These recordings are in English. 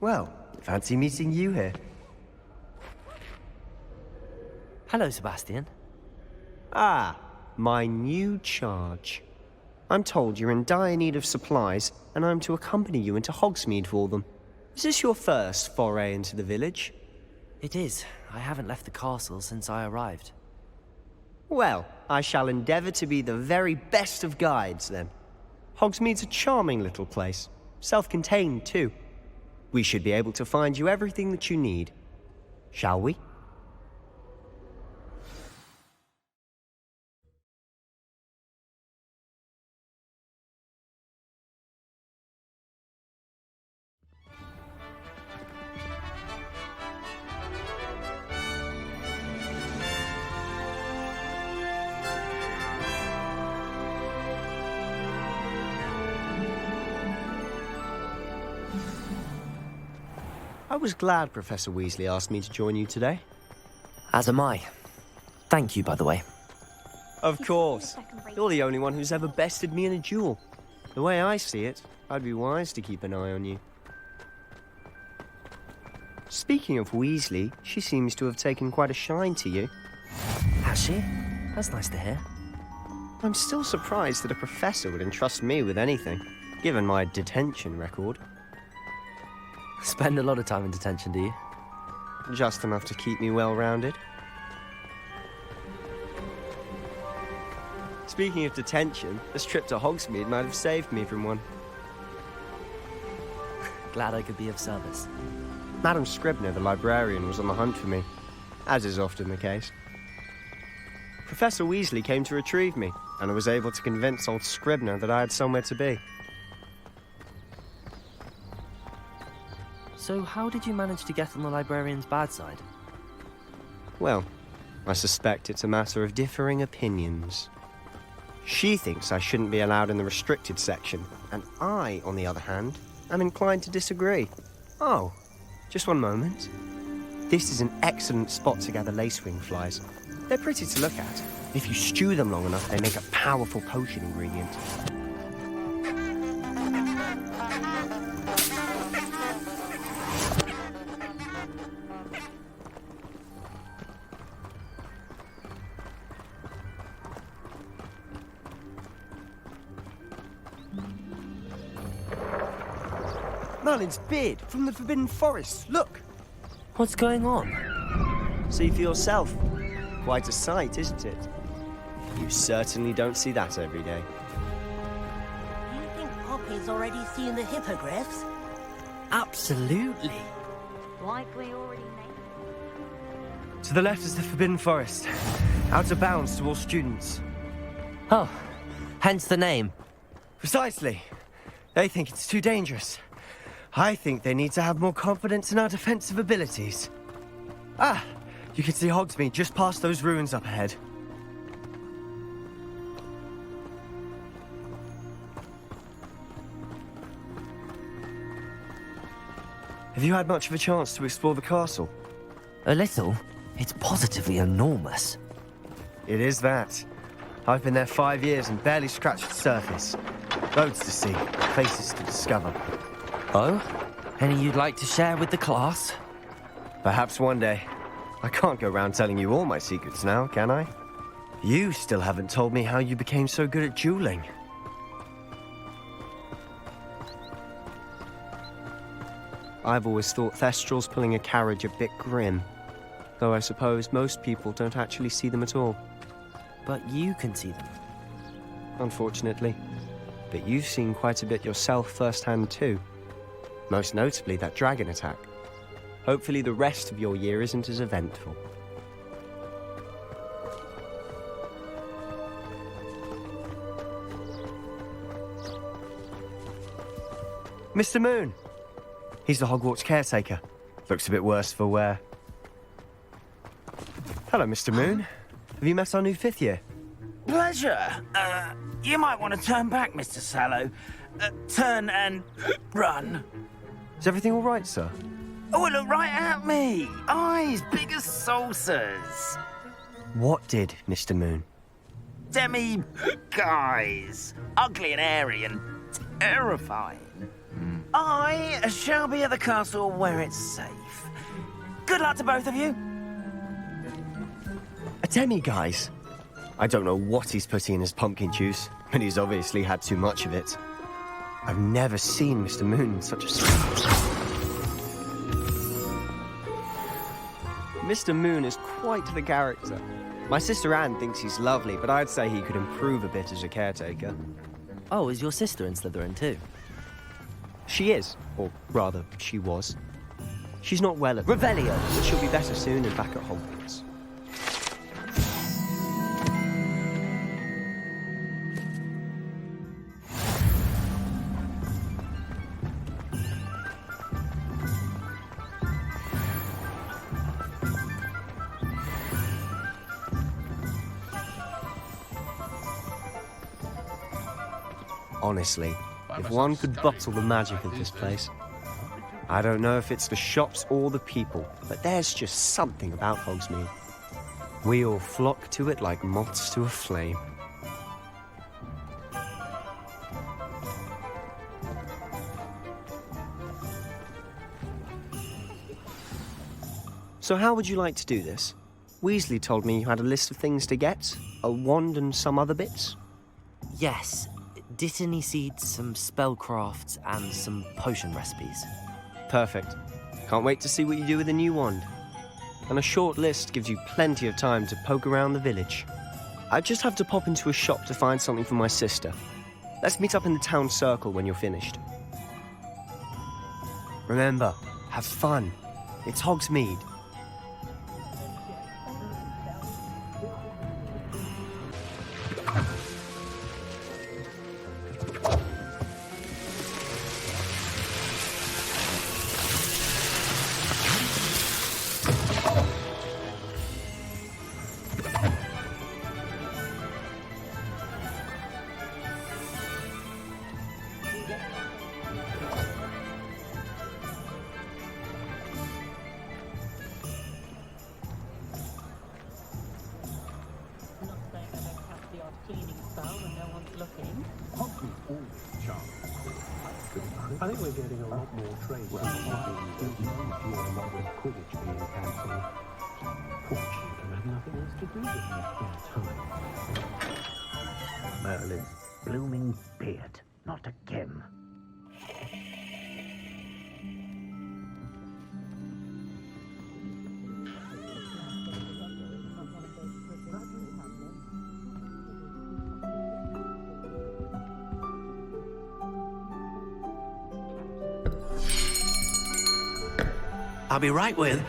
Well, fancy meeting you here. Hello, Sebastian. Ah, my new charge. I'm told you're in dire need of supplies, and I'm to accompany you into Hogsmeade for them. Is this your first foray into the village? It is. I haven't left the castle since I arrived. Well, I shall endeavour to be the very best of guides, then. Hogsmeade's a charming little place. Self-contained, too. We should be able to find you everything that you need. Shall we? I was glad Professor Weasley asked me to join you today. As am I. Thank you, by the way. Of course. You're the only one who's ever bested me in a duel. The way I see it, I'd be wise to keep an eye on you. Speaking of Weasley, she seems to have taken quite a shine to you. Has she? That's nice to hear. I'm still surprised that a professor would entrust me with anything, given my detention record. Spend a lot of time in detention, do you? Just enough to keep me well-rounded. Speaking of detention, this trip to Hogsmeade might have saved me from one. Glad I could be of service. Madam Scribner, the librarian, was on the hunt for me, as is often the case. Professor Weasley came to retrieve me, and I was able to convince old Scribner that I had somewhere to be. So how did you manage to get on the librarian's bad side? Well, I suspect it's a matter of differing opinions. She thinks I shouldn't be allowed in the restricted section, and I, on the other hand, am inclined to disagree. Oh, just one moment. This is an excellent spot to gather lacewing flies. They're pretty to look at. If you stew them long enough, they make a powerful potion ingredient. Merlin's beard from the Forbidden Forest. Look! What's going on? See for yourself. Quite a sight, isn't it? You certainly don't see that every day. Do you think Poppy's already seen the hippogriffs? Absolutely. Like we already made. To the left is the Forbidden Forest. Out of bounds to all students. Oh, hence the name. Precisely. They think it's too dangerous. I think they need to have more confidence in our defensive abilities. Ah, you can see Hogsmeade just past those ruins up ahead. Have you had much of a chance to explore the castle? A little. It's positively enormous. It is that. I've been there 5 years and barely scratched the surface. Roads to see, places to discover. Oh? Any you'd like to share with the class? Perhaps one day. I can't go around telling you all my secrets now, can I? You still haven't told me how you became so good at dueling. I've always thought Thestrals pulling a carriage a bit grim. Though I suppose most people don't actually see them at all. But you can see them. Unfortunately. But you've seen quite a bit yourself firsthand too. Most notably that dragon attack. Hopefully the rest of your year isn't as eventful. Mr. Moon! He's the Hogwarts caretaker. Looks a bit worse for wear. Hello, Mr. Moon. Have you met our new 5th year? Pleasure. You might want to turn back, Mr. Sallow. Turn and run. Is everything all right, sir? Oh, look right at me. Eyes big as saucers. What did, Mr. Moon? Demi guys. Ugly and airy and terrifying. I shall be at the castle where it's safe. Good luck to both of you. A demi-guise? I don't know what he's putting in his pumpkin juice, but he's obviously had too much of it. I've never seen Mr. Moon in such a... Mr. Moon is quite the character. My sister Anne thinks he's lovely, but I'd say he could improve a bit as a caretaker. Oh, is your sister in Slytherin too? She is, or rather, she was. She's not well at Revelio! but she'll be better soon and back at Hogwarts. Honestly, if one could bottle the magic of this place. I don't know if it's the shops or the people, but there's just something about Hogsmeade. We all flock to it like moths to a flame. So how would you like to do this? Weasley told me you had a list of things to get, a wand and some other bits. Yes. Dittany seeds, some spellcrafts, and some potion recipes. Perfect. Can't wait to see what you do with the new wand. And a short list gives you plenty of time to poke around the village. I just have to pop into a shop to find something for my sister. Let's meet up in the town circle when you're finished. Remember, have fun. It's Hogsmeade. I think we're getting a lot more trade from a lot of Quidditch being cancelled. Poor children have nothing else to do with their spare time. Merlin's blooming beard. Not again. I'll be right with...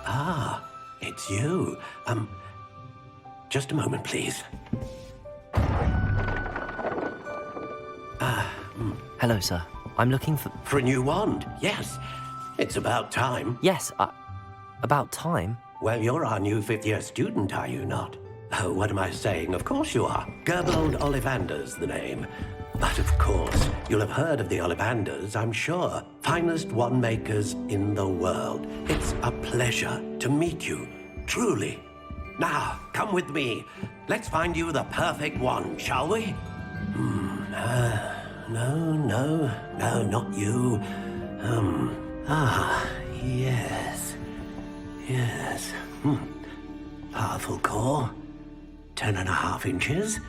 Ah, it's you. Just a moment, please. Hello, sir. I'm looking for... For a new wand, yes. It's about time. Yes, about time. Well, you're our new fifth-year student, are you not? Oh, what am I saying? Of course you are. Gerbold Ollivander's the name. But of course, you'll have heard of the Ollivanders, I'm sure. Finest wand makers in the world. It's a pleasure to meet you, truly. Now, come with me. Let's find you the perfect wand, shall we? No, not you. Yes. Powerful core. 10.5 inches.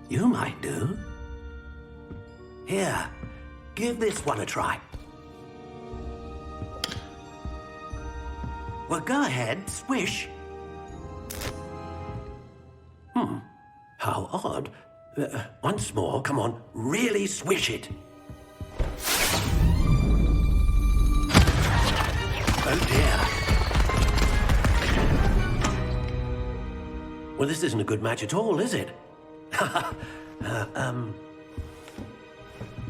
You might do. Here, give this one a try. Well, go ahead, swish. How odd. Once more, come on, really swish it. Oh dear. Well, this isn't a good match at all, is it?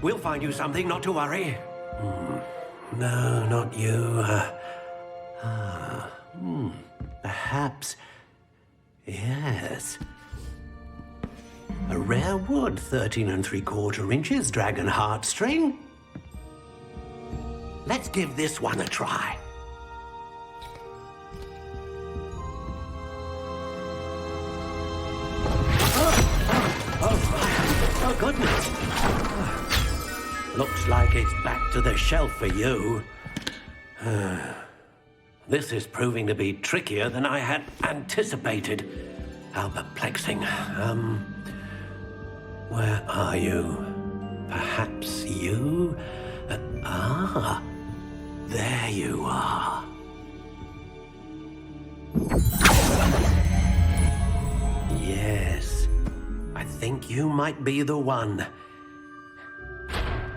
We'll find you something, not to worry. No, not you. Perhaps. Yes. A rare wood, 13 3/4 inches, dragon heartstring. Let's give this one a try. Oh, goodness. Looks Looks like it's back to the shelf for you. This is proving to be trickier than I had anticipated. How perplexing. Where are you? Perhaps you? There you are. Yes, I think you might be the one.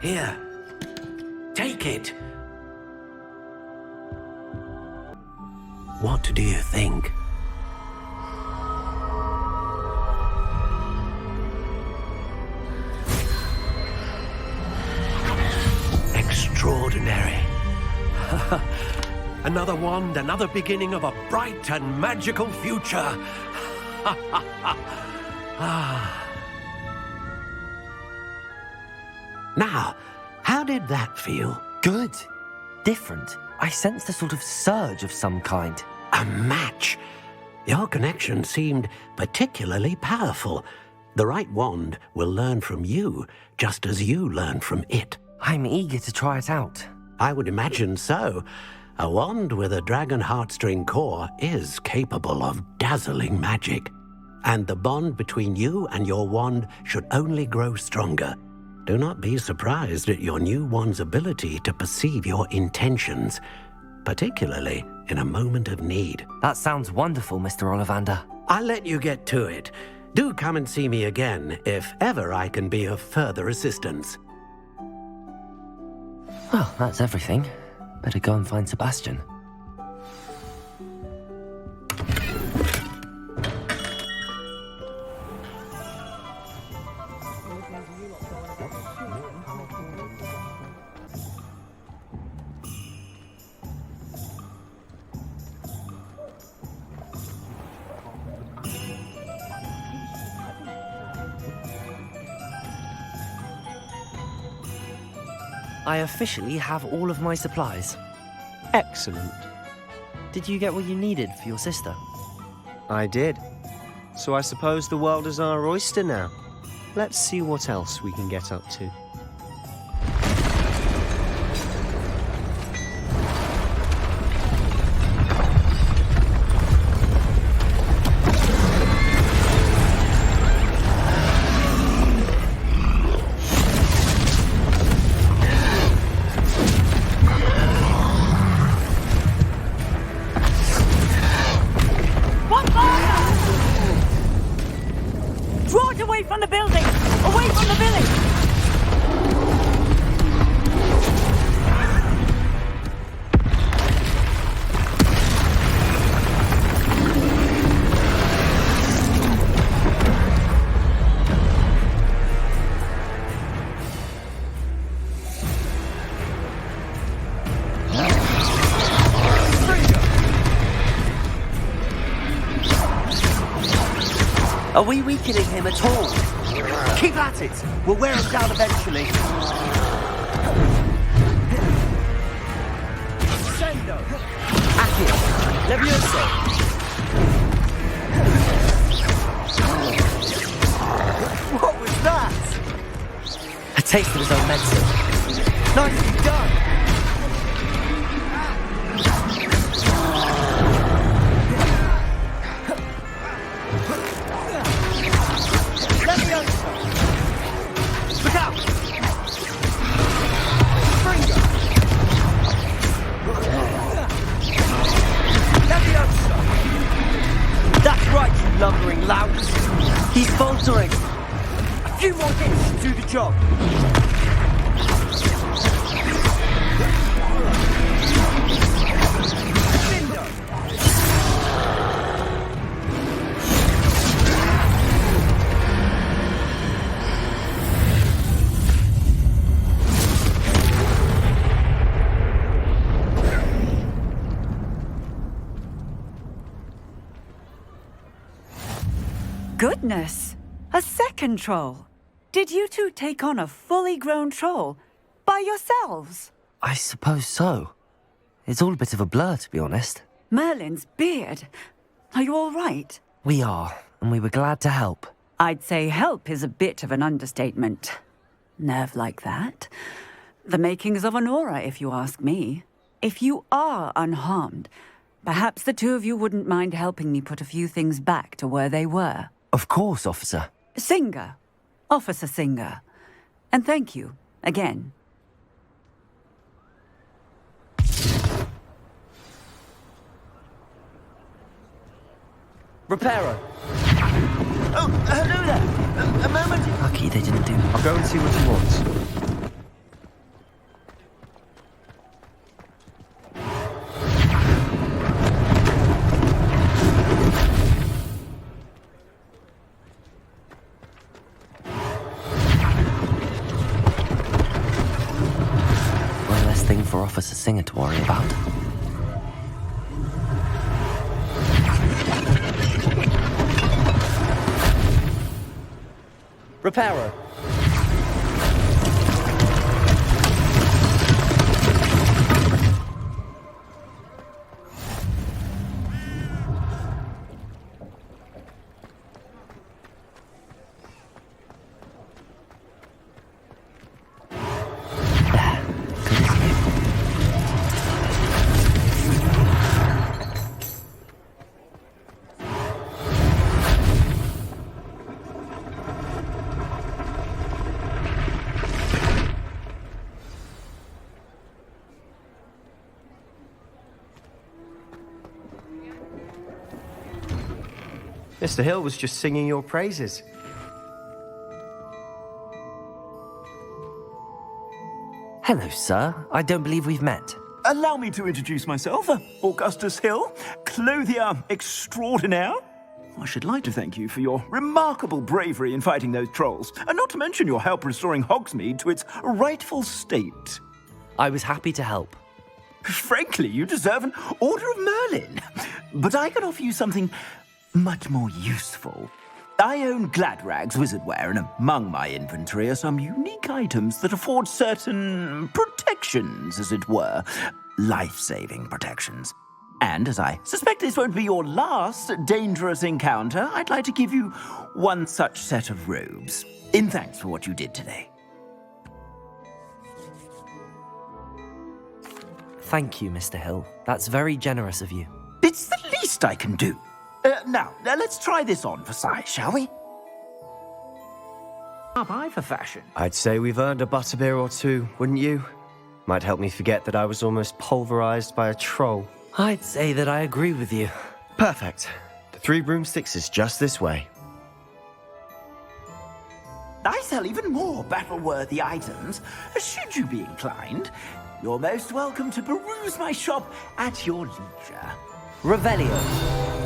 Here, take it. What do you think? Extraordinary. Another wand, another beginning of a bright and magical future. Now, how did that feel? Good. Different. I sensed a sort of surge of some kind. A match. Your connection seemed particularly powerful. The right wand will learn from you, just as you learn from it. I'm eager to try it out. I would imagine so. A wand with a dragon heartstring core is capable of dazzling magic. And the bond between you and your wand should only grow stronger. Do not be surprised at your new wand's ability to perceive your intentions, particularly in a moment of need. That sounds wonderful, Mr. Ollivander. I'll let you get to it. Do come and see me again if ever I can be of further assistance. Well, that's everything. Better go and find Sebastian. I officially have all of my supplies. Excellent. Did you get what you needed for your sister? I did. So I suppose the world is our oyster now. Let's see what else we can get up to. Are we weakening him at all? Keep at it! We'll wear him down eventually. Sendo! Accio! Levioso! What was that? A taste of his own medicine. Nicely done! That's right, you lumbering lout. He's faltering. A few more hits to do the job. Goodness! A second troll! Did you two take on a fully grown troll by yourselves? I suppose so. It's all a bit of a blur, to be honest. Merlin's beard. Are you all right? We are, and we were glad to help. I'd say help is a bit of an understatement. Nerve like that. The makings of an aura, if you ask me. If you are unharmed, perhaps the two of you wouldn't mind helping me put a few things back to where they were. Of course, officer. Singer. Officer Singer. And thank you, again. Reparo. Oh, hello there. A moment. Lucky they didn't do. I'll go and see what he wants. One less thing for Officer Singer to worry about. Reparo. Mr. Hill was just singing your praises. Hello, sir. I don't believe we've met. Allow me to introduce myself, Augustus Hill, clothier extraordinaire. I should like to thank you for your remarkable bravery in fighting those trolls, and not to mention your help restoring Hogsmeade to its rightful state. I was happy to help. Frankly, you deserve an Order of Merlin. But I can offer you something much more useful. I own Gladrag's wizardware, and among my inventory are some unique items that afford certain protections, as it were. Life-saving protections. And as I suspect this won't be your last dangerous encounter, I'd like to give you one such set of robes, in thanks for what you did today. Thank you, Mr. Hill. That's very generous of you. It's the least I can do. Now, let's try this on for size, shall we? Up eye for fashion. I'd say we've earned a butterbeer or two, wouldn't you? Might help me forget that I was almost pulverized by a troll. I'd say that I agree with you. Perfect. The 3 broomsticks is just this way. I sell even more battle-worthy items. Should you be inclined, you're most welcome to peruse my shop at your leisure. Revelio.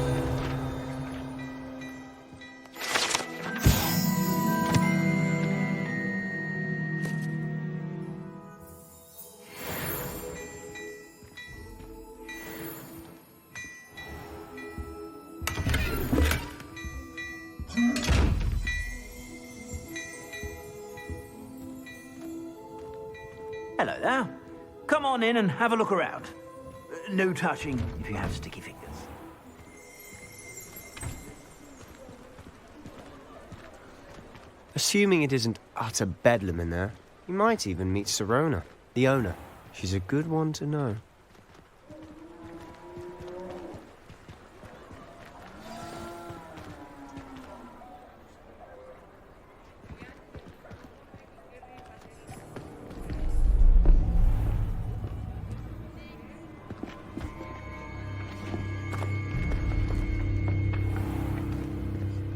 Hello there. Come on in and have a look around. No touching if you have sticky fingers. Assuming it isn't utter bedlam in there, you might even meet Serona, the owner. She's a good one to know.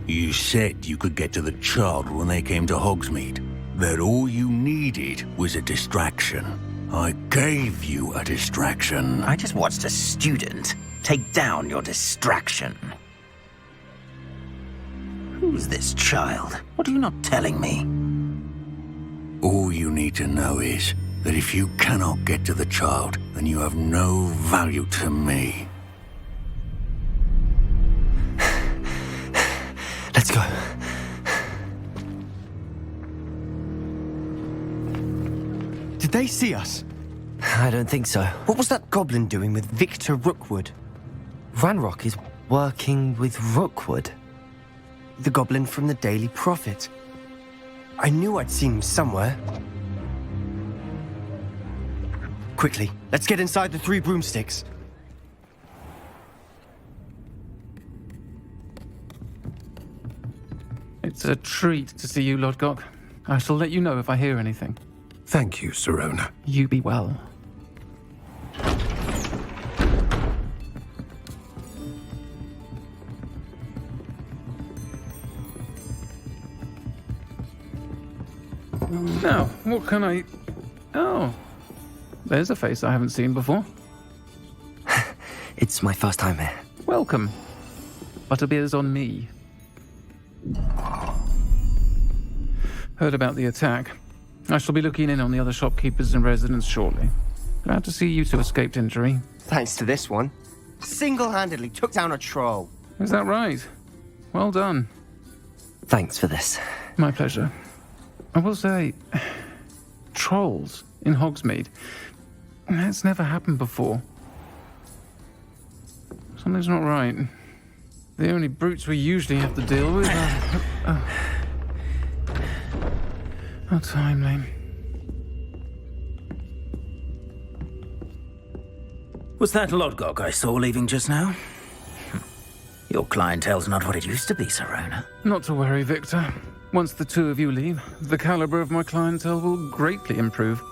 You said you could get to the child when they came to Hogsmeade. That all you needed was a distraction. I gave you a distraction. I just watched a student take down your distraction. Who's this child? What are you not telling me? All you need to know is that if you cannot get to the child, then you have no value to me. Let's go. Did they see us? I don't think so. What was that goblin doing with Victor Rookwood? Ranrock is working with Rookwood. The goblin from the Daily Prophet. I knew I'd seen him somewhere. Quickly, let's get inside the 3 broomsticks. It's a treat to see you, Lord Gok. I shall let you know if I hear anything. Thank you, Sirona. You be well. Now, what can I... Oh, there's a face I haven't seen before. It's my first time here. Welcome. Butterbeer's on me. Heard about the attack. I shall be looking in on the other shopkeepers and residents shortly. Glad to see you two escaped injury. Thanks to this one. Single-handedly took down a troll. Is that right? Well done. Thanks for this. My pleasure. I will say, trolls in Hogsmeade. That's never happened before. Something's not right. The only brutes we usually have to deal with are... How timely. Was that Lodgok I saw leaving just now? Your clientele's not what it used to be, Sirona. Not to worry, Victor. Once the 2 of you leave, the caliber of my clientele will greatly improve.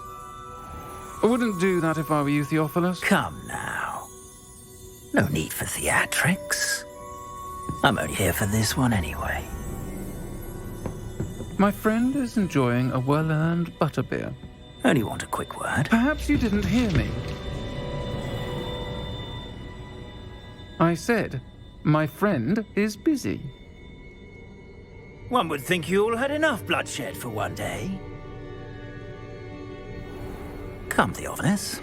I wouldn't do that if I were you, Theophilus. Come now. No need for theatrics. I'm only here for this one anyway. My friend is enjoying a well-earned butterbeer. Only want a quick word. Perhaps you didn't hear me. I said, my friend is busy. One would think you all had enough bloodshed for one day. Come, Theophilus.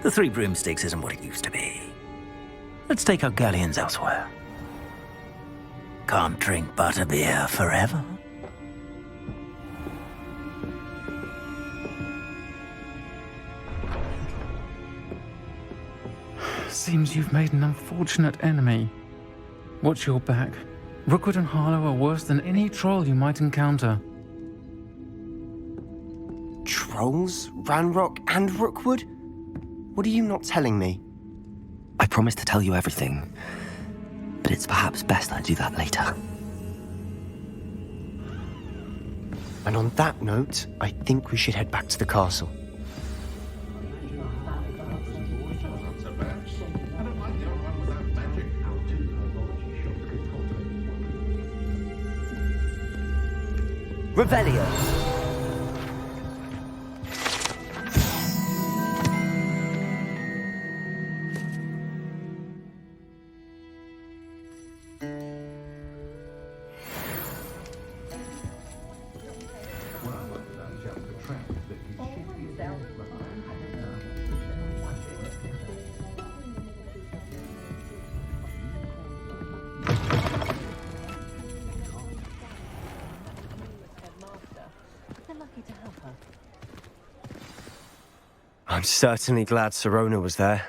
The 3 broomsticks isn't what it used to be. Let's take our galleons elsewhere. Can't drink butterbeer forever. Seems you've made an unfortunate enemy. Watch your back. Rookwood and Harlow are worse than any troll you might encounter. Trolls? Ranrock and Rookwood? What are you not telling me? I promised to tell you everything, but it's perhaps best I do that later. And on that note, I think we should head back to the castle. Revelio! I'm certainly glad Sirona was there.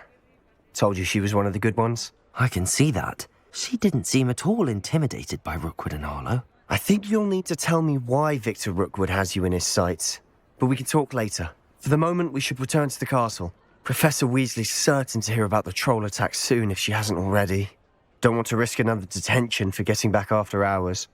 Told you she was one of the good ones. I can see that. She didn't seem at all intimidated by Rookwood and Harlow. I think you'll need to tell me why Victor Rookwood has you in his sights. But we can talk later. For the moment, we should return to the castle. Professor Weasley's certain to hear about the troll attack soon if she hasn't already. Don't want to risk another detention for getting back after hours.